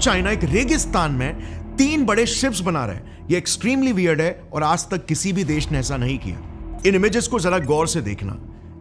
China एक रेगिस्तान में 3 बड़े शिप्स बना रहा है। ये एक्सट्रीमली वियर्ड है और आज तक किसी भी देश ने ऐसा नहीं किया। इन इमेजेस को जरा गौर से देखना।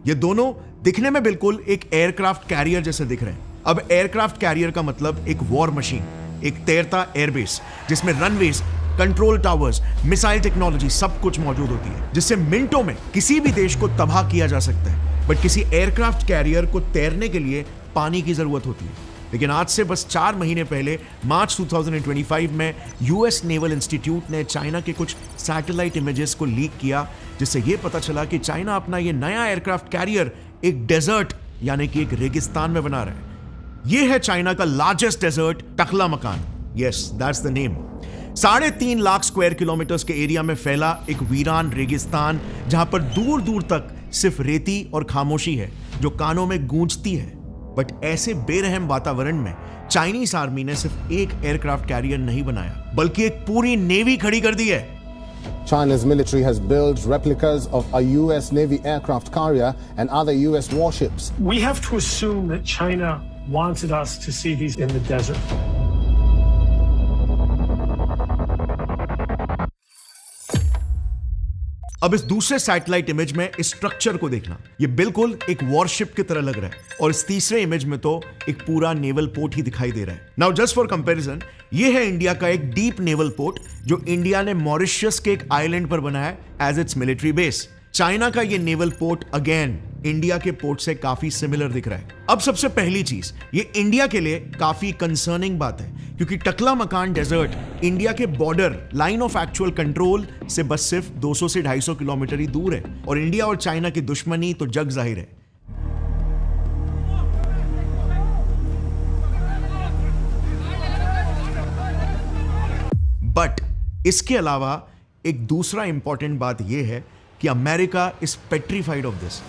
ये दोनों दिखने में बिल्कुल एक एयरक्राफ्ट कैरियर जैसे दिख रहे हैं। अब एयरक्राफ्ट कैरियर का मतलब एक वॉर मशीन, एक तैरता एयरबेस जिसमें runways, control towers, missile technology सब कुछ मौजूद होती है, जिससे मिनटों में किसी भी देश को तबाह किया जा सकता है। बट किसी एयरक्राफ्ट कैरियर को तैरने के लिए पानी की जरूरत होती है। लेकिन आज से बस 4 महीने पहले मार्च 2025 में यूएस नेवल इंस्टीट्यूट ने चाइना के कुछ सैटेलाइट इमेजेस को लीक किया, जिससे यह पता चला कि चाइना अपना यह नया एयरक्राफ्ट कैरियर एक डेजर्ट यानी कि एक रेगिस्तान में बना रहा है। यह है चाइना का largest desert Taklamakan. Yes, that's the name. 3.5 lakh square kilometers के एरिया में फैला एक वीरान रेगिस्तान, जहां पर दूर दूर तक सिर्फ रेती और खामोशी है जो कानों में गूंजती है। बट ऐसे बेरहम वातावरण में चाइनीज आर्मी ने सिर्फ एक एयरक्राफ्ट कैरियर नहीं बनाया, बल्कि एक पूरी नेवी खड़ी कर दी है। China's military has built replicas of a US Navy aircraft carrier and other US warships. We have to assume that China wanted us to see these in the desert. अब इस दूसरे सैटेलाइट इमेज में इस structure को देखना। ये बिल्कुल एक वॉरशिप की तरह लग रहा है और इस तीसरे इमेज में तो एक पूरा नेवल पोर्ट ही दिखाई दे रहा है। नाउ जस्ट फॉर कंपैरिजन, ये है इंडिया का एक डीप नेवल पोर्ट जो इंडिया ने मॉरिशस के एक आइलैंड पर बनाया है as its military base. China का ये नेवल पोर्ट अगेन इंडिया के पोर्ट से काफी सिमिलर दिख रहा है। अब सबसे पहली चीज, ये इंडिया के लिए काफी कंसर्निंग बात है, क्योंकि टकलामकान डेजर्ट इंडिया के border line of actual control से बस सिर्फ 200 से 250 किलोमीटर ही दूर है और इंडिया और चाइना की दुश्मनी तो जग जाहिर है। बट इसके अलावा एक दूसरा इंपॉर्टेंट बात यह है कि America is petrified of this.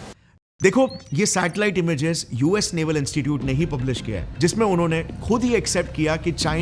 देखो, ये satellite images US naval institute ने ही पब्लिश किया है, जिसमें उन्होंने खुद ही एक्सेप्ट किया कि चाइना